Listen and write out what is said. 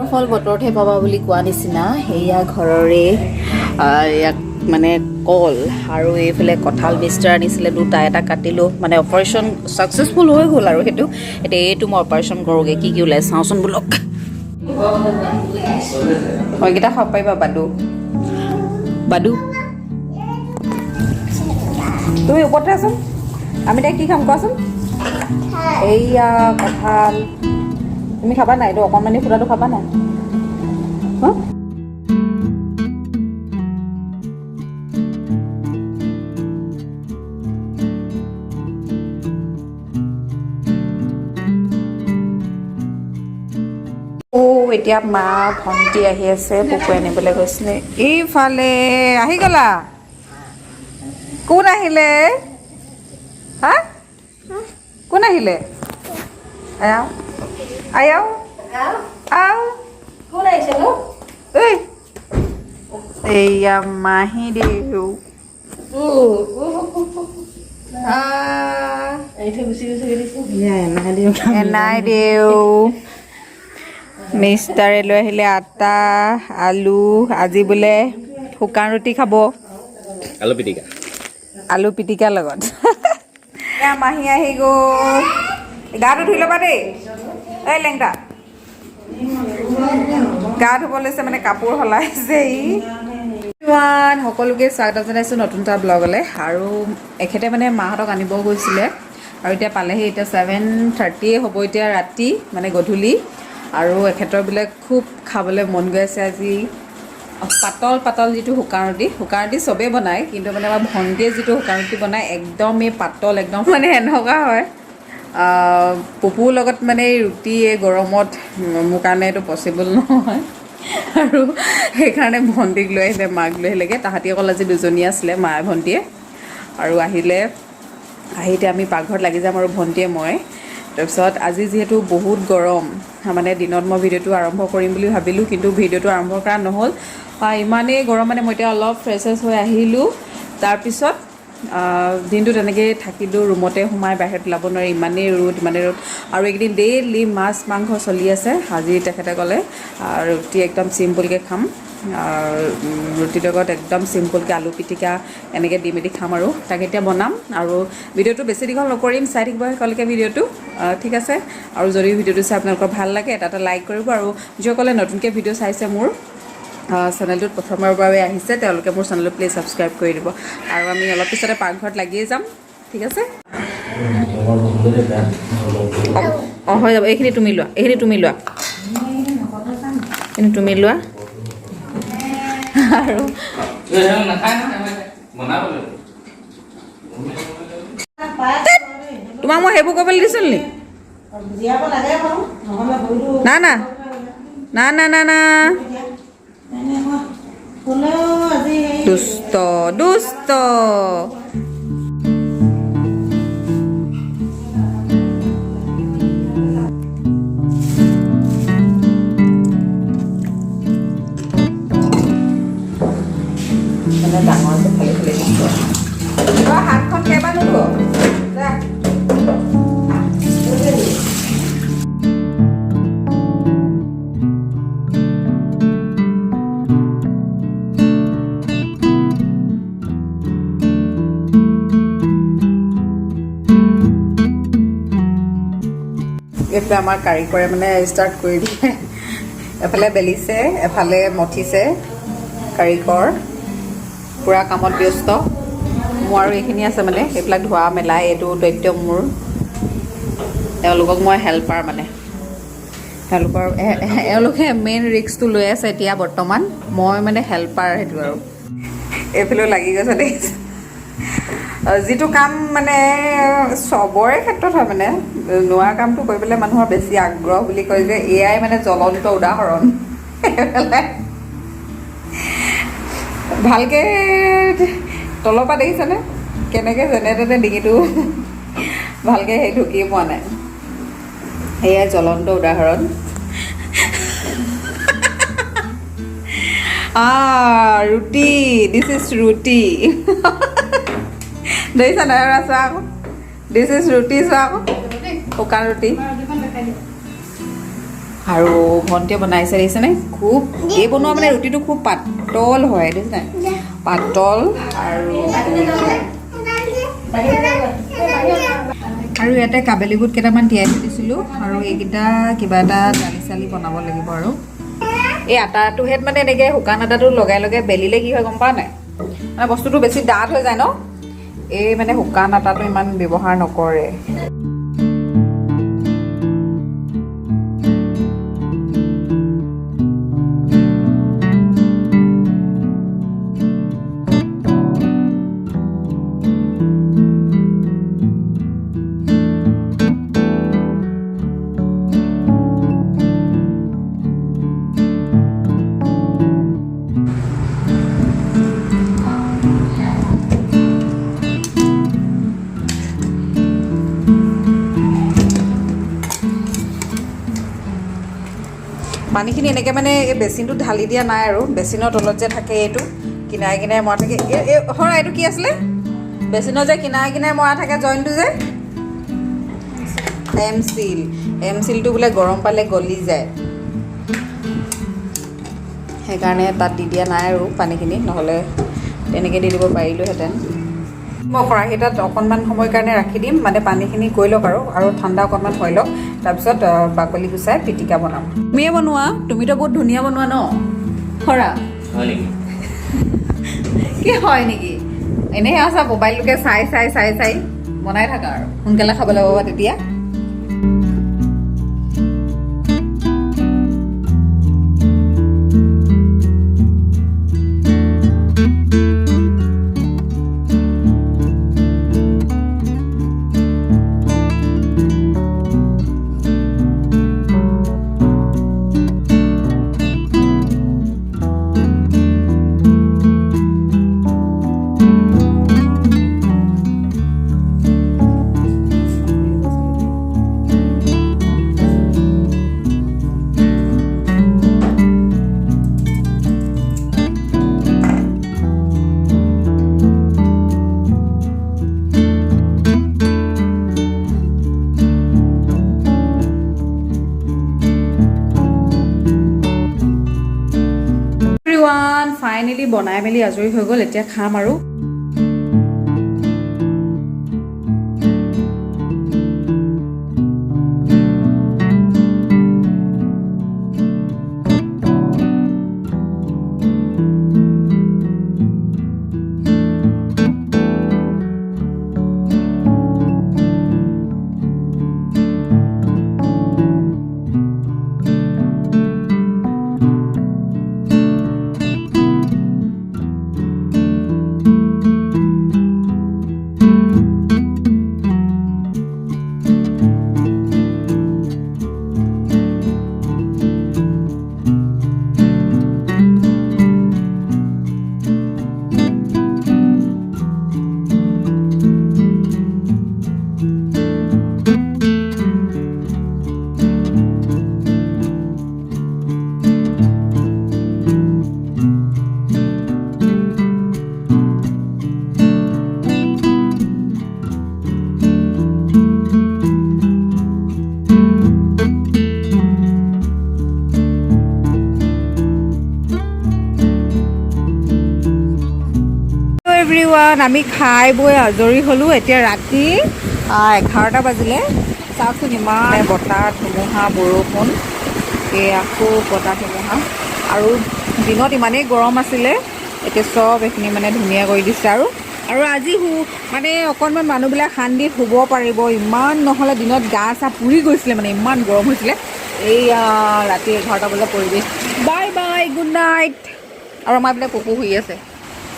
ফল বতৰতহে পাবা বুলি কোৱা নিচিনা সেয়া ঘৰৰে ইয়াক মানে কল আৰু এইফালে কঁঠাল বিষ্টাৰ আনিছিলে দুটা এটা কাটিলোঁ মানে অপাৰেশ্যন ছাকচেছফুল হৈ গ'ল আৰু সেইটো এতিয়া এইটো মই অপাৰেশ্যন কৰোঁগৈ কি কি ওলাই চাওঁচোন বোলক এইকেইটা খাব পাৰিবা বাদু বাদু তুমি ওপৰতে আছোন আমি তাই কি খাম কোৱাচোন এইয়া কঁঠাল তুমি খাবা নাই এইটো অকণমানি ফুটাটো খাবা নাই এতিয়া মা ভণ্টি আহি আছে পুকু আনিবলৈ গৈছিলে এইফালে আহি গ'লা কোন আহিলে হা কোন আহিলে আয়াও আয়াও আও কোন আহিছে নো এই এইয়া মাহী দেউ নাই দেউ মিষ্টাৰে লৈ আহিলে আটা আলু আজি বোলে শুকান ৰুটি খাব আলু পিটিকাৰ লগত মাহী আহি গ'ল গাটো ধুই ল'বা দেই এই লেংটা গা ধুব লৈছে মানে কাপোৰ সলাইছে সকলোকে স্বাগতম জনাইছোঁ নতুন এটা ব্লগলৈ আৰু এখেতে মানে মাহঁতক আনিব গৈছিলে আৰু এতিয়া পালেহি এতিয়া 7:30 হ'ব এতিয়া ৰাতি মানে গধূলি আৰু এখেতৰ বোলে খুব খাবলৈ মন গৈ আছে আজি পাতল পাতল যিটো শুকান ৰুটি চবেই বনায় কিন্তু মানে আমাৰ ভণ্টিয়ে যিটো শুকান ৰুটি বনায় একদমেই পাতল একদম মানে এনেকুৱা হয় পপুৰ লগত মানে ৰুটি এই গৰমত মোৰ কাৰণে এইটো পচিবল নহয় আৰু সেইকাৰণে ভণ্টিক লৈ আহিলে মাক লৈ আহিলেগৈ তাহাঁতি অকল আজি দুজনী আছিলে মায়ে ভণ্টিয়ে আৰু আহি এতিয়া আমি পাকঘৰত লাগি যাম আৰু ভণ্টিয়ে মই তাৰপিছত আজি যিহেতু বহুত গৰম মানে দিনত মই ভিডিঅ'টো আৰম্ভ কৰিম বুলি ভাবিলোঁ কিন্তু ভিডিঅ'টো আৰম্ভ কৰা নহ'ল ইমানেই গৰম মানে মই এতিয়া অলপ ফ্ৰেছ হৈ আহিলোঁ তাৰপিছত দিনটো তেনেকৈ থাকিলোঁ ৰুমতে সোমাই বাহিৰত ওলাব নোৱাৰি ইমানেই ৰ'দ আৰু এইকেইদিন ডেইলি মাছ মাংস চলি আছে আজি তেখেতে ক'লে ৰুটি একদম চিম্পুলকৈ খাম ৰুটিৰ লগত একদম চিম্পুলকৈ আলু পিটিকা এনেকৈ দি মেলি খাম আৰু তাকে এতিয়া বনাম আৰু ভিডিঅ'টো বেছি দীঘল নকৰিম চাই থাকিব সকলোকে ভিডিঅ'টো ঠিক আছে আৰু যদি ভিডিঅ'টো চাই আপোনালোকৰ ভাল লাগে এটা লাইক কৰিব আৰু যিসকলে নতুনকৈ ভিডিঅ' চাইছে মোৰ চেনেলটোত প্ৰথমবাৰৰ বাবে আহিছে তেওঁলোকে মোৰ চেনেলটো প্লিজ ছাবস্ক্ৰাইব কৰি দিব আৰু আমি অলপ পিছতে পাকঘৰত লাগিয়ে যাম ঠিক আছে হৈ যাব এইখিনি তুমি লোৱা আৰু তোমাক মই সেইবোৰ কৰিবলৈ দিছোঁ নি না দুষ্ট ডাঙৰকৈ ফালি দিছোঁ হাতখন কেইবাৰ ধুব এইফালে আমাৰ কাৰিকৰে মানে ষ্টাৰ্ট কৰি দিয়ে এফালে বেলিছে এফালে মঠিছে কাৰিকৰ পুৰা কামত ব্যস্ত মোৰ আৰু এইখিনি আছে মানে এইবিলাক ধোৱা মেলা এইটো দৈত্য মোৰ তেওঁলোকক মই হেল্পাৰ মানে এওঁলোকে মেইন ৰিস্কটো লৈ আছে এতিয়া বৰ্তমান মই মানে হেল্পাৰ সেইটো আৰু এইফালেও লাগি গৈছে দেখিছে যিটো কাম মানে চবৰে ক্ষেত্ৰত হয় মানে নোৱা কামটো কৰিবলৈ মানুহৰ বেছি আগ্ৰহ বুলি কয় যে এয়াই মানে জ্বলন্ত উদাহৰণ ভালকৈ তলৰ পৰা দেখিছেনে কেনেকৈ যেনে তেনে ডিঙিটো ভালকৈ সেই ঢুকি পোৱা নাই এয়াই জ্বলন্ত উদাহৰণ ৰুটি দিছ ইজ ৰুটি দেখিছা নাই চোৱা আকৌ দিছ ইজ ৰুটি চোৱা আকৌ শুকান ৰুটি আৰু ভণ্টিয়ে বনাইছে দেখিছেনে খুব এই বনোৱা মানে ৰুটিটো খুব পাতল হয় দেখিছেনে পাতল আৰু ইয়াতে কাবেলি বুট কেইটামান তিয়াই থৈ দিছিলোঁ আৰু এইকেইটা কিবা এটা দালি চালি বনাব লাগিব আৰু এই আটাটো হেত মানে এনেকৈ শুকান আটাটো লগাই লগাই বেলিলে কি হয় গম পোৱা নাই মানে বস্তুটো বেছি ডাঠ হৈ যায় ন এই মানে শুকান আটাটো ইমান ব্যৱহাৰ নকৰে পানীখিনি এনেকৈ মানে এই বেচিনটো ঢালি দিয়া নাই আৰু বেচিনৰ তলত যে থাকে এইটো কিনাৰে কিনাৰে মৰা থাকে হয় এইটো কি আছিলে বেচিনৰ যে কিনাৰে কিনাৰে মৰা থাকে জইনটো যে এম চিলটো বোলে গৰম পালে গলি যায় সেইকাৰণে তাত দি দিয়া নাই আৰু পানীখিনি নহ'লে তেনেকৈ দি দিব পাৰিলোহেঁতেন মই খৰাহি এটাত অকণমান সময়ৰ কাৰণে ৰাখি দিম মানে পানীখিনি গৈ লওক আৰু ঠাণ্ডা অকণমান হৈ লওক তাৰপিছত বাকলি গুচাই পিটিকা বনাম তুমিয়ে বনোৱা তুমিতো বহুত ধুনীয়া বনোৱা ন খৰা কি হয় নেকি এনেহে আছা মোবাইলটোকে চাই বনাই থাকা আৰু সোনকালে খাবলৈ পাবা তেতিয়া ফাইনেলি বনাই মেলি আজৰি হৈ গ'ল এতিয়া খাম আৰু এভৰিৱান আমি খাই বৈ আজৰি হ'লোঁ এতিয়া ৰাতি 11টা বাজিলে চাওকচোন ইমান বতাহ ধুমুহা বৰষুণ এই আকৌ বতাহ ধুমুহা আৰু দিনত ইমানেই গৰম আছিলে এতিয়া চব এইখিনি মানে ধুনীয়া কৰি দিছে আৰু আজি মানে অকণমান মানুহবিলাক শান্তিত শুব পাৰিব ইমান নহ'লে দিনত গা চা পুৰি গৈছিলে মানে ইমান গৰম হৈছিলে এইয়া ৰাতি 11টা বজাত পৰিৱেশ বাই বাই গুড নাইট আৰু আমাৰ এইবিলাক পপু শুই আছে